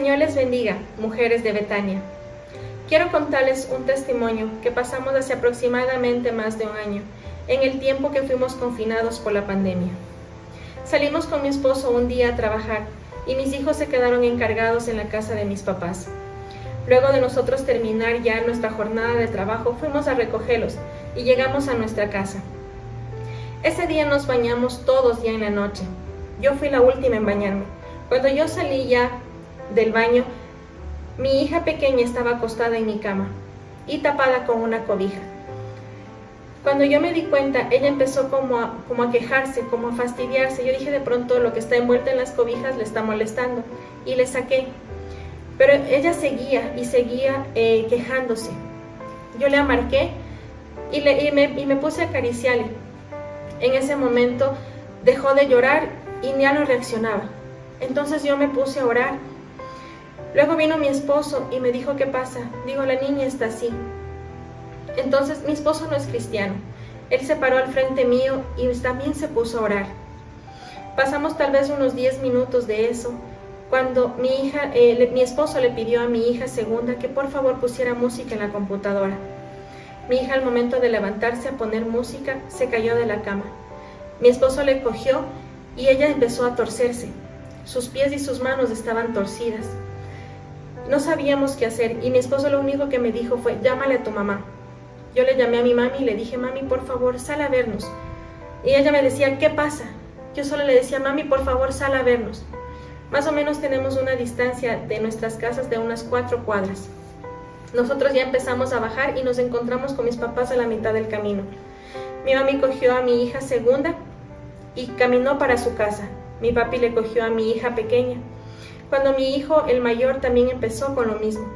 Señor les bendiga, mujeres de Betania. Quiero contarles un testimonio que pasamos hace aproximadamente más de un año, en el tiempo que fuimos confinados por la pandemia. Salimos con mi esposo un día a trabajar y mis hijos se quedaron encargados en la casa de mis papás. Luego de nosotros terminar ya nuestra jornada de trabajo, fuimos a recogerlos y llegamos a nuestra casa. Ese día nos bañamos todos ya en la noche. Yo fui la última en bañarme. Cuando yo salí ya del baño, mi hija pequeña estaba acostada en mi cama y tapada con una cobija. Cuando yo me di cuenta, ella empezó como a quejarse, como a fastidiarse. Yo dije, de pronto lo que está envuelta en las cobijas le está molestando, y le saqué. Pero ella seguía quejándose. Yo le amarqué y me puse a acariciarle. En ese momento dejó de llorar y ya no reaccionaba. Entonces yo me puse a orar. Luego vino mi esposo y me dijo, ¿qué pasa? Digo, la niña está así. Entonces mi esposo no es cristiano. Él se paró al frente mío y también se puso a orar. Pasamos tal vez unos 10 minutos de eso, cuando mi esposo le pidió a mi hija segunda que por favor pusiera música en la computadora. Mi hija, al momento de levantarse a poner música, se cayó de la cama. Mi esposo le cogió y ella empezó a torcerse. Sus pies y sus manos estaban torcidas. No sabíamos qué hacer y mi esposo lo único que me dijo fue, llámale a tu mamá. Yo le llamé a mi mami y le dije, mami, por favor, sal a vernos. Y ella me decía, ¿qué pasa? Yo solo le decía, mami, por favor, sal a vernos. Más o menos tenemos una distancia de nuestras casas de unas 4 cuadras. Nosotros ya empezamos a bajar y nos encontramos con mis papás a la mitad del camino. Mi mami cogió a mi hija segunda y caminó para su casa. Mi papi le cogió a mi hija pequeña. Cuando mi hijo, el mayor, también empezó con lo mismo.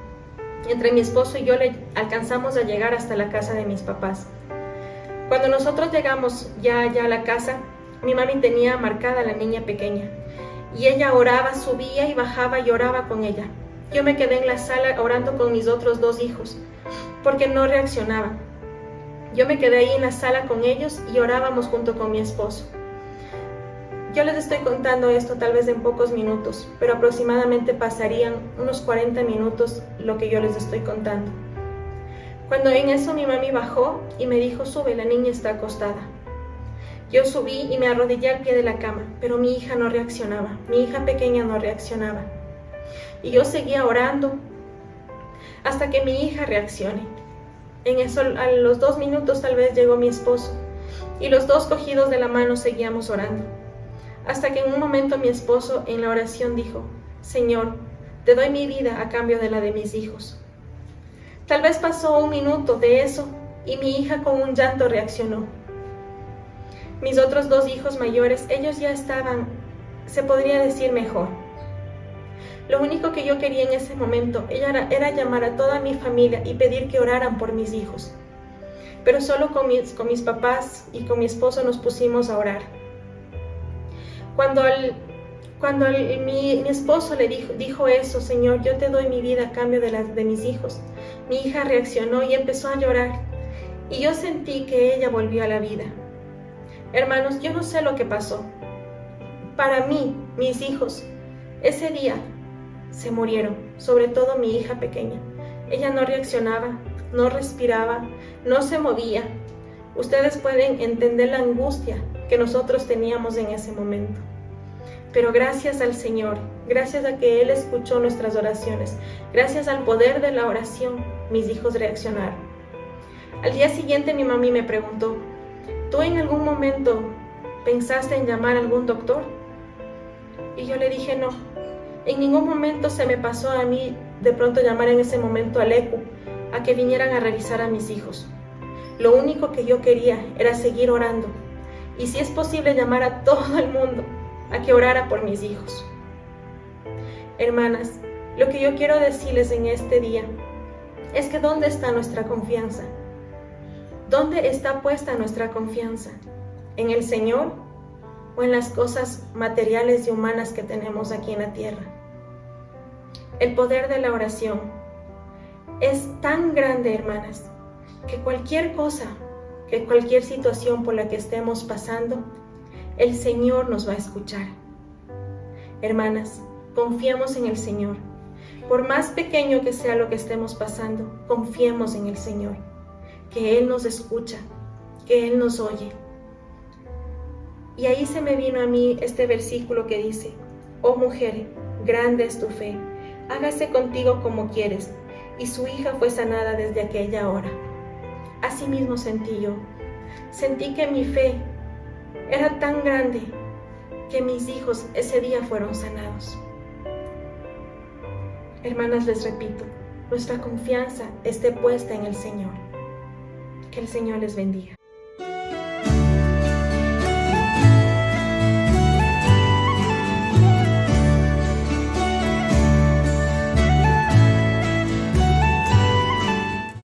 Entre mi esposo y yo le alcanzamos a llegar hasta la casa de mis papás. Cuando nosotros llegamos ya a la casa, mi mami tenía marcada a la niña pequeña. Y ella oraba, subía y bajaba y oraba con ella. Yo me quedé en la sala orando con mis otros 2 hijos, porque no reaccionaban. Yo me quedé ahí en la sala con ellos y orábamos junto con mi esposo. Yo les estoy contando esto tal vez en pocos minutos, pero aproximadamente pasarían unos 40 minutos lo que yo les estoy contando. Cuando en eso mi mami bajó y me dijo, sube, la niña está acostada. Yo subí y me arrodillé al pie de la cama, pero mi hija no reaccionaba, mi hija pequeña no reaccionaba. Y yo seguía orando hasta que mi hija reaccione. En eso, a los 2 minutos tal vez llegó mi esposo y los 2 cogidos de la mano seguíamos orando. Hasta que en un momento mi esposo en la oración dijo, Señor, te doy mi vida a cambio de la de mis hijos. Tal vez pasó 1 minuto de eso y mi hija con un llanto reaccionó. Mis otros 2 hijos mayores, ellos ya estaban, se podría decir, mejor. Lo único que yo quería en ese momento era llamar a toda mi familia y pedir que oraran por mis hijos. Pero solo con mis papás y con mi esposo nos pusimos a orar. Cuando mi esposo le dijo eso, Señor, yo te doy mi vida a cambio de mis hijos, mi hija reaccionó y empezó a llorar. Y yo sentí que ella volvió a la vida. Hermanos, yo no sé lo que pasó. Para mí, mis hijos, ese día se murieron, sobre todo mi hija pequeña. Ella no reaccionaba, no respiraba, no se movía. Ustedes pueden entender la angustia que nosotros teníamos en ese momento. Pero gracias al Señor, gracias a que Él escuchó nuestras oraciones, gracias al poder de la oración, mis hijos reaccionaron. Al día siguiente mi mami me preguntó, ¿tú en algún momento pensaste en llamar a algún doctor? Y yo le dije no. En ningún momento se me pasó a mí de pronto llamar en ese momento al ECU a que vinieran a revisar a mis hijos. Lo único que yo quería era seguir orando y si es posible llamar a todo el mundo a que orara por mis hijos. Hermanas, lo que yo quiero decirles en este día es que ¿dónde está nuestra confianza? ¿Dónde está puesta nuestra confianza? ¿En el Señor o en las cosas materiales y humanas que tenemos aquí en la tierra? El poder de la oración es tan grande, hermanas, que cualquier cosa, que cualquier situación por la que estemos pasando, el Señor nos va a escuchar. Hermanas, confiamos en el Señor. Por más pequeño que sea lo que estemos pasando, confiemos en el Señor, que Él nos escucha, que Él nos oye. Y ahí se me vino a mí este versículo que dice: oh mujer, grande es tu fe, hágase contigo como quieres. Y su hija fue sanada desde aquella hora. Así mismo sentí yo. Sentí que mi fe era tan grande que mis hijos ese día fueron sanados. Hermanas, les repito, nuestra confianza esté puesta en el Señor. Que el Señor les bendiga.